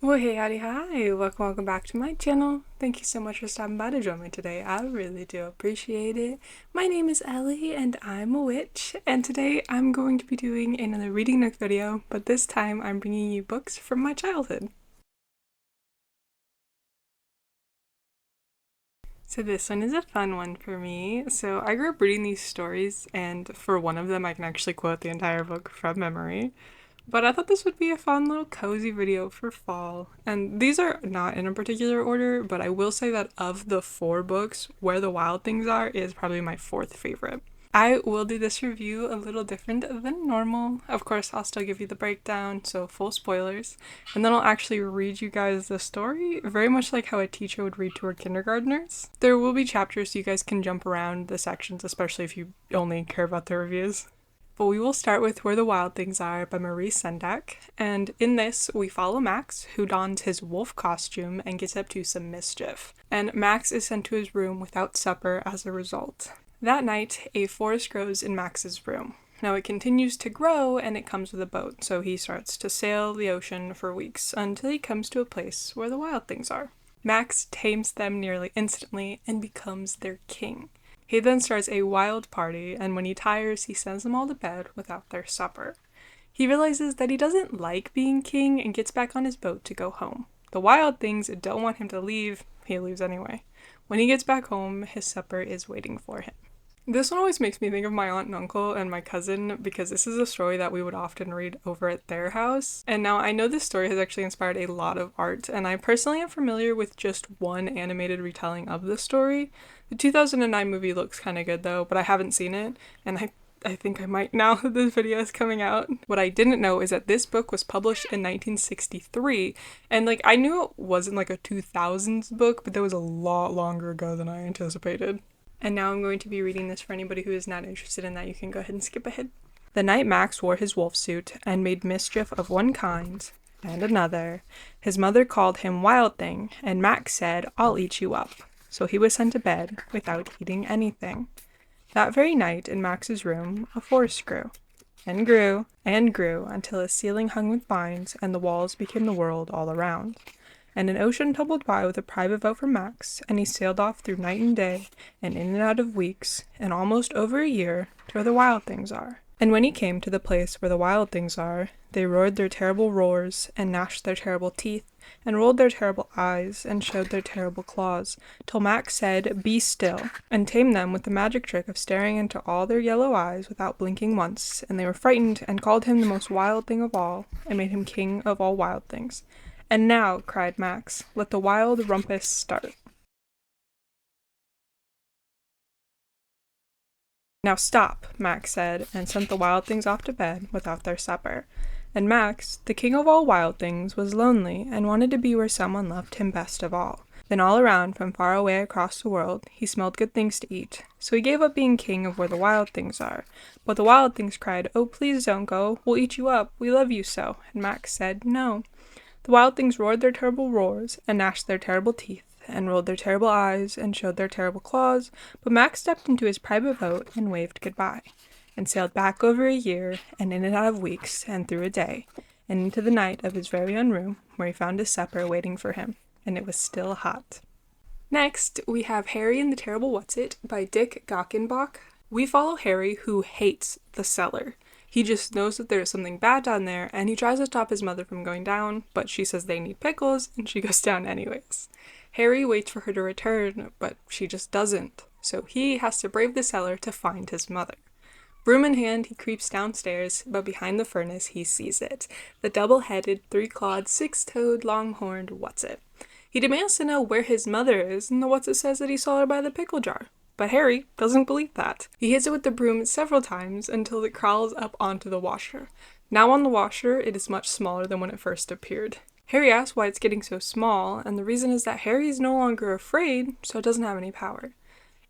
Well, hey, howdy, hi, welcome back to my channel. Thank you so much for stopping by to join me today. I really do appreciate it. My name is Ellie and I'm a witch, and today I'm going to be doing another reading nook video, but this time I'm bringing you books from my childhood. So this one is a fun one for me. So I grew up reading these stories, and for one of them I can actually quote the entire book from memory. But I thought this would be a fun little cozy video for fall. And these are not in a particular order, but I will say that of the four books, Where the Wild Things Are is probably my fourth favorite. I will do this review a little different than normal. Of course, I'll still give you the breakdown, so full spoilers. And then I'll actually read you guys the story, very much like how a teacher would read to her kindergartners. There will be chapters so you guys can jump around the sections, especially if you only care about the reviews. But we will start with Where the Wild Things Are by Marie Sendak, and in this we follow Max, who dons his wolf costume and gets up to some mischief. And Max is sent to his room without supper as a result. That night, a forest grows in Max's room. Now it continues to grow and it comes with a boat, so he starts to sail the ocean for weeks until he comes to a place where the wild things are. Max tames them nearly instantly and becomes their king. He then starts a wild party, and when he tires, he sends them all to bed without their supper. He realizes that he doesn't like being king and gets back on his boat to go home. The wild things don't want him to leave, he leaves anyway. When he gets back home, his supper is waiting for him. This one always makes me think of my aunt and uncle and my cousin because this is a story that we would often read over at their house. And now I know this story has actually inspired a lot of art, and I personally am familiar with just one animated retelling of the story. The 2009 movie looks kind of good though, but I haven't seen it, and I think I might now that this video is coming out. What I didn't know is that this book was published in 1963, and I knew it wasn't a 2000s book, but that was a lot longer ago than I anticipated. And now I'm going to be reading this for anybody who is not interested in that. You can go ahead and skip ahead. The night Max wore his wolf suit and made mischief of one kind and another, his mother called him Wild Thing, and Max said, "I'll eat you up." So he was sent to bed without eating anything. That very night in Max's room, a forest grew, and grew, and grew, until its ceiling hung with vines, and the walls became the world all around. And an ocean tumbled by with a private vote from Max, and he sailed off through night and day, and in and out of weeks, and almost over a year, to where the wild things are. And when he came to the place where the wild things are, they roared their terrible roars, and gnashed their terrible teeth, and rolled their terrible eyes, and showed their terrible claws, till Max said, "Be still," and tamed them with the magic trick of staring into all their yellow eyes without blinking once, and they were frightened, and called him the most wild thing of all, and made him king of all wild things. "And now," cried Max, "let the wild rumpus start." "Now stop," Max said, and sent the wild things off to bed without their supper. And Max, the king of all wild things, was lonely and wanted to be where someone loved him best of all. Then all around, from far away across the world, he smelled good things to eat. So he gave up being king of where the wild things are. But the wild things cried, "Oh, please don't go. We'll eat you up. We love you so." And Max said, "No." The wild things roared their terrible roars, and gnashed their terrible teeth, and rolled their terrible eyes, and showed their terrible claws, but Max stepped into his private boat and waved goodbye, and sailed back over a year, and in and out of weeks, and through a day, and into the night of his very own room, where he found his supper waiting for him, and it was still hot. Next, we have Harry and the Terrible Whatzit by Dick Gockenbach. We follow Harry, who hates the cellar. He just knows that there's something bad down there, and he tries to stop his mother from going down, but she says they need pickles, and she goes down anyways. Harry waits for her to return, but she just doesn't, so he has to brave the cellar to find his mother. Broom in hand, he creeps downstairs, but behind the furnace he sees it, the double-headed, three-clawed, six-toed, long-horned whatzit. He demands to know where his mother is, and the whatzit says that he saw her by the pickle jar. But Harry doesn't believe that. He hits it with the broom several times until it crawls up onto the washer. Now on the washer, it is much smaller than when it first appeared. Harry asks why it's getting so small, and the reason is that Harry is no longer afraid, so it doesn't have any power.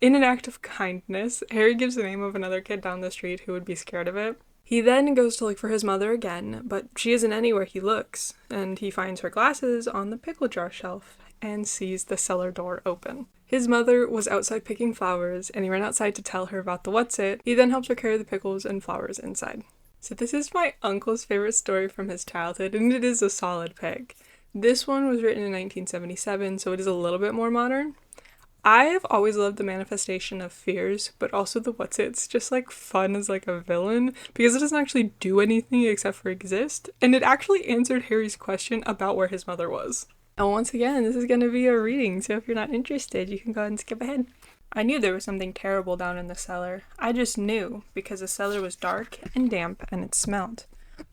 In an act of kindness, Harry gives the name of another kid down the street who would be scared of it. He then goes to look for his mother again, but she isn't anywhere he looks, and he finds her glasses on the pickle jar shelf and sees the cellar door open. His mother was outside picking flowers, and he ran outside to tell her about the whatzit. He then helps her carry the pickles and flowers inside. So this is my uncle's favorite story from his childhood, and it is a solid pick. This one was written in 1977, so it is a little bit more modern. I have always loved the manifestation of fears, but also the whatzit's just like fun as like a villain because it doesn't actually do anything except for exist, and it actually answered Harry's question about where his mother was. And once again, this is going to be a reading, so if you're not interested, you can go ahead and skip ahead. I knew there was something terrible down in the cellar. I just knew, because the cellar was dark and damp and it smelled.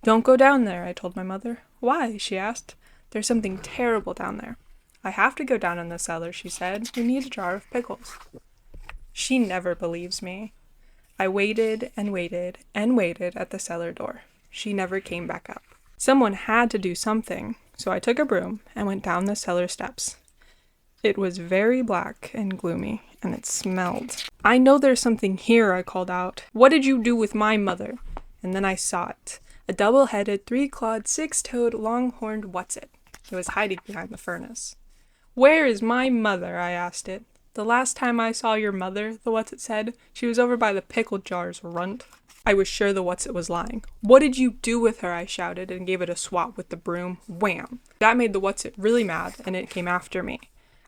"Don't go down there," I told my mother. "Why?" she asked. "There's something terrible down there." "I have to go down in the cellar," she said. "We need a jar of pickles." She never believes me. I waited and waited and waited at the cellar door. She never came back up. Someone had to do something, so I took a broom and went down the cellar steps. It was very black and gloomy, and it smelled. "I know there's something here," I called out. "What did you do with my mother?" And then I saw it. A double-headed, three-clawed, six-toed, long-horned whatzit. It was hiding behind the furnace. "Where is my mother?" I asked it. "The last time I saw your mother," the whatzit said, "she was over by the pickle jars, runt." I was sure the whatzit was lying. "What did you do with her?" I shouted and gave it a swat with the broom. Wham! That made the whatzit really mad, and it came after me.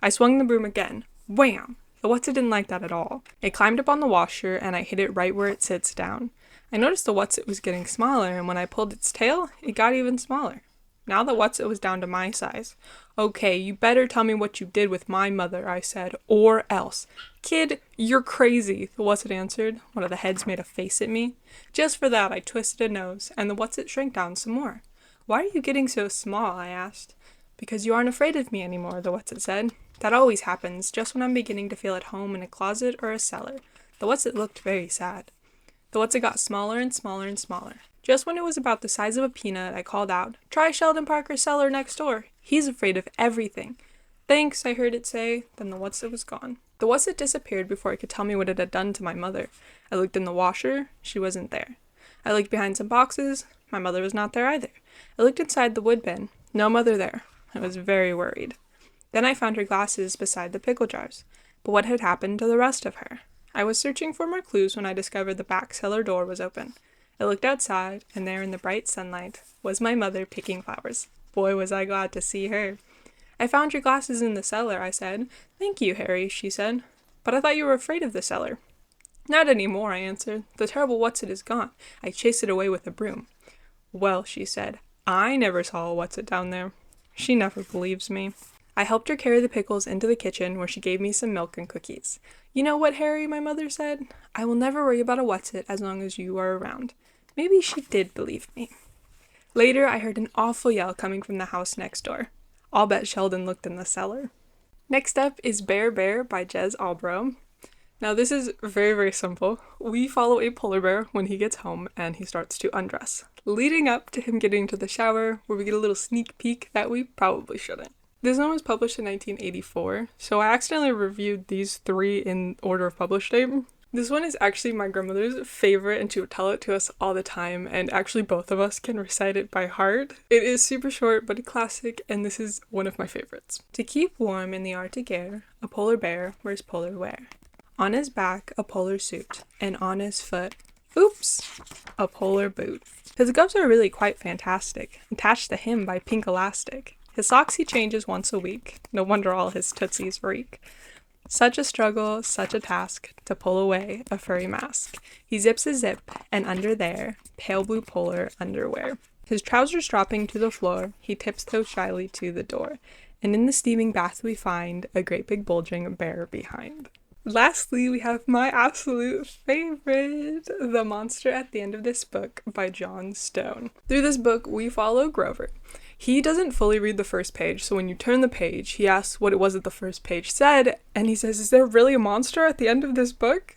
I swung the broom again. Wham! The whatzit didn't like that at all. It climbed up on the washer, and I hit it right where it sits down. I noticed the whatzit was getting smaller, and when I pulled its tail, it got even smaller. Now the whatzit was down to my size. "Okay, you better tell me what you did with my mother," I said, "or else." "Kid, you're crazy," the whatzit answered. One of the heads made a face at me. Just for that, I twisted a nose, and the whatzit shrank down some more. "Why are you getting so small?" I asked. "Because you aren't afraid of me anymore," the whatzit said. "That always happens, just when I'm beginning to feel at home in a closet or a cellar." The whatzit looked very sad. The whatzit got smaller and smaller and smaller. Just when it was about the size of a peanut, I called out, "Try Sheldon Parker's cellar next door. He's afraid of everything." "Thanks," I heard it say. Then the whatzit was gone. The whatzit disappeared before it could tell me what it had done to my mother. I looked in the washer. She wasn't there. I looked behind some boxes. My mother was not there either. I looked inside the wood bin. No mother there. I was very worried. Then I found her glasses beside the pickle jars. But what had happened to the rest of her? I was searching for more clues when I discovered the back cellar door was open. I looked outside, and there in the bright sunlight was my mother picking flowers. Boy, was I glad to see her. "I found your glasses in the cellar," I said. "Thank you, Harry," she said. "But I thought you were afraid of the cellar." "Not any more," I answered. "The terrible whatzit is gone. I chased it away with a broom." "Well," she said, "I never saw a whatzit down there." She never believes me. I helped her carry the pickles into the kitchen, where she gave me some milk and cookies. "You know what, Harry," my mother said, "I will never worry about a whatzit as long as you are around." Maybe she did believe me. Later, I heard an awful yell coming from the house next door. I'll bet Sheldon looked in the cellar. Next up is Bear Bear by Jez Albro. Now this is very, very simple. We follow a polar bear when he gets home and he starts to undress, leading up to him getting into the shower, where we get a little sneak peek that we probably shouldn't. This one was published in 1984, so I accidentally reviewed these three in order of publish date. This one is actually my grandmother's favorite, and she would tell it to us all the time, and actually both of us can recite it by heart. It is super short, but a classic, and this is one of my favorites. To keep warm in the Arctic air, a polar bear wears polar wear. On his back, a polar suit, and on his foot, oops, a polar boot. His gloves are really quite fantastic, attached to him by pink elastic. His socks he changes once a week, no wonder all his tootsies reek. Such a struggle, such a task, to pull away a furry mask. He zips a zip, and under there, pale blue polar underwear. His trousers dropping to the floor, he tiptoes shyly to the door, and in the steaming bath we find a great big bulging bear behind. Lastly, we have my absolute favorite, The Monster at the End of This Book by John Stone. Through this book, we follow Grover. He doesn't fully read the first page, so when you turn the page, he asks what it was that the first page said, and he says, "Is there really a monster at the end of this book?"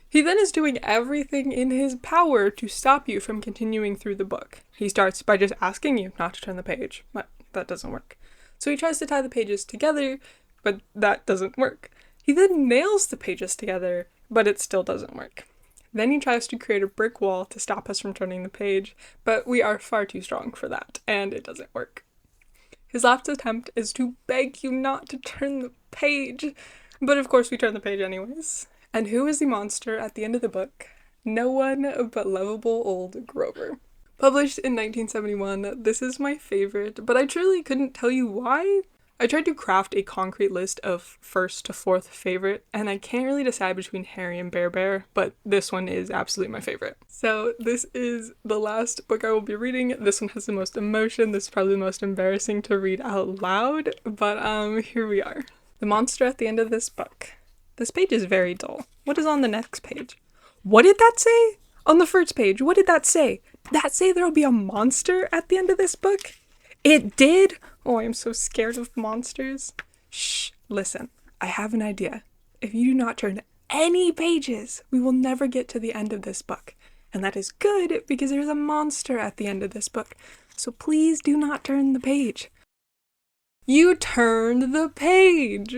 He then is doing everything in his power to stop you from continuing through the book. He starts by just asking you not to turn the page, but that doesn't work. So he tries to tie the pages together, but that doesn't work. He then nails the pages together, but it still doesn't work. Then he tries to create a brick wall to stop us from turning the page, but we are far too strong for that, and it doesn't work. His last attempt is to beg you not to turn the page, but of course we turn the page anyways. And who is the monster at the end of the book? No one but lovable old Grover. Published in 1971, this is my favorite, but I truly couldn't tell you why. I tried to craft a concrete list of first to fourth favorite, and I can't really decide between Harry and Bear Bear, but this one is absolutely my favorite. So this is the last book I will be reading. This one has the most emotion. This is probably the most embarrassing to read out loud, but here we are. The monster at the end of this book. This page is very dull. What is on the next page? What did that say? On the first page, what did that say? Did that say there'll be a monster at the end of this book? It did? Oh, I am so scared of monsters. Shh, listen, I have an idea. If you do not turn any pages, we will never get to the end of this book. And that is good because there's a monster at the end of this book. So please do not turn the page. You turned the page!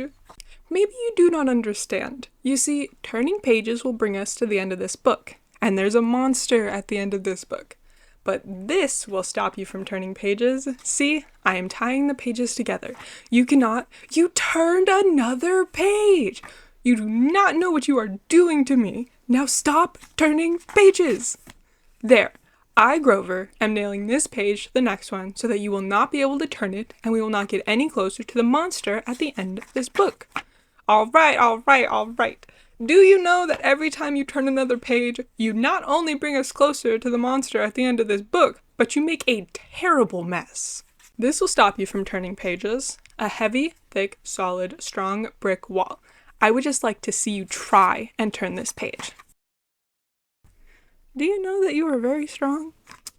Maybe you do not understand. You see, turning pages will bring us to the end of this book. And there's a monster at the end of this book. But this will stop you from turning pages. See, I am tying the pages together. You cannot. You turned another page. You do not know what you are doing to me. Now stop turning pages. There. I, Grover, am nailing this page to the next one so that you will not be able to turn it and we will not get any closer to the monster at the end of this book. All right, all right, all right. Do you know that every time you turn another page, you not only bring us closer to the monster at the end of this book, but you make a terrible mess. This will stop you from turning pages. A heavy, thick, solid, strong brick wall. I would just like to see you try and turn this page. Do you know that you are very strong?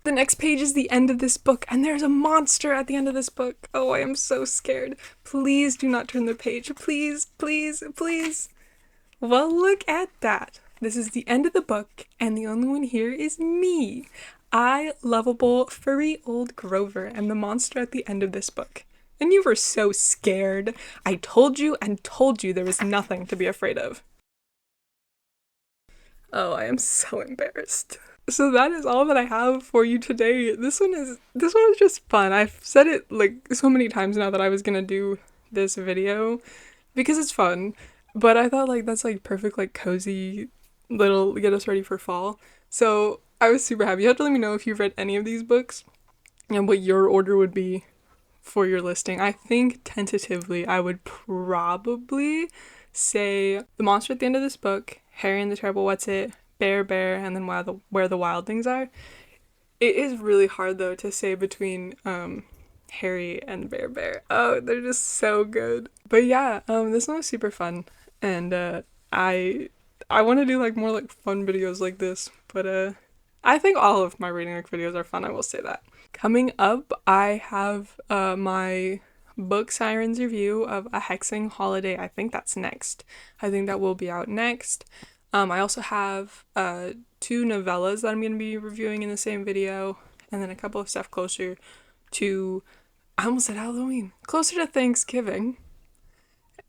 The next page is the end of this book, and there's a monster at the end of this book. Oh, I am so scared. Please do not turn the page. Please, please, please. Well, look at that. This is the end of the book, and the only one here is me. I, lovable, furry old Grover, am the monster at the end of this book. And you were so scared. I told you and told you there was nothing to be afraid of. Oh, I am so embarrassed. So that is all that I have for you today. This one is just fun. I've said it like so many times now that I was gonna do this video because it's fun. But I thought like that's like perfect, like cozy little get us ready for fall. So I was super happy. You have to let me know if you've read any of these books and what your order would be for your listing. I think tentatively I would probably say The Monster at the End of This Book, Harry and the Terrible Whatzit, Bear Bear, and then Where the Wild Things Are. It is really hard though to say between Harry and Bear Bear. Oh, they're just so good. But yeah, this one was super fun, and I want to do like more like fun videos like this. But I think all of my reading like videos are fun. I will say that. Coming up, I have my book Sirens review of A Hexing Holiday. I think that's next. I think that will be out next. I also have 2 novellas that I'm going to be reviewing in the same video, and then a couple of stuff closer to, I almost said Halloween, closer to Thanksgiving.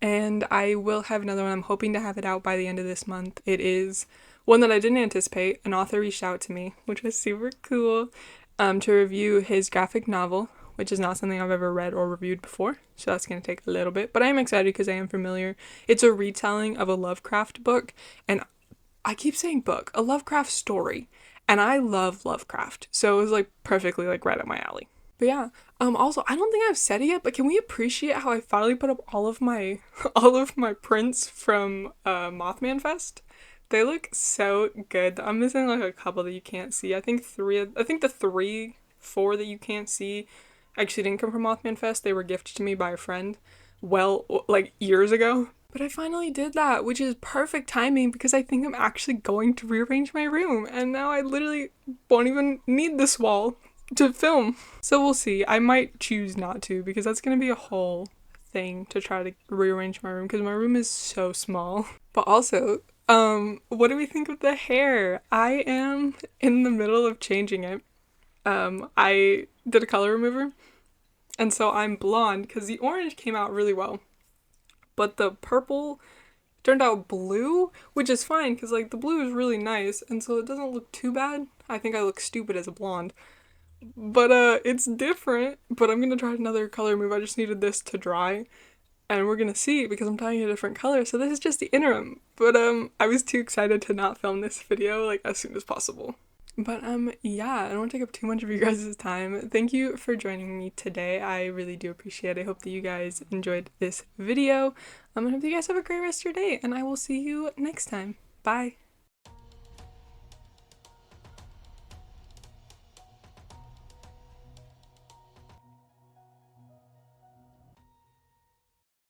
And I will have another one. I'm hoping to have it out by the end of this month. It is one that I didn't anticipate. An author reached out to me, which was super cool, to review his graphic novel, which is not something I've ever read or reviewed before. So that's going to take a little bit, but I am excited because I am familiar. It's a retelling of a Lovecraft book, and I keep saying book, a Lovecraft story, and I love Lovecraft, so it was like perfectly like right up my alley. But yeah, also I don't think I've said it yet, but can we appreciate how I finally put up all of my prints from Mothman Fest? They look so good. I'm missing like a couple that you can't see. I think the 4 that you can't see actually didn't come from Mothman Fest. They were gifted to me by a friend, well, like years ago. But I finally did that, which is perfect timing because I think I'm actually going to rearrange my room, and now I literally won't even need this wall to film. So we'll see. I might choose not to because that's going to be a whole thing to try to rearrange my room because my room is so small. But also, what do we think of the hair? I am in the middle of changing it. I did a color remover, and so I'm blonde because the orange came out really well. But the purple turned out blue, which is fine because like the blue is really nice and so it doesn't look too bad. I think I look stupid as a blonde. But it's different, but I'm gonna try another color move. I just needed this to dry and we're gonna see because I'm dyeing a different color. So this is just the interim. But I was too excited to not film this video like as soon as possible. But yeah, I don't want to take up too much of you guys' time. Thank you for joining me today. I really do appreciate it. I hope that you guys enjoyed this video. I hope you guys have a great rest of your day, and I will see you next time. Bye.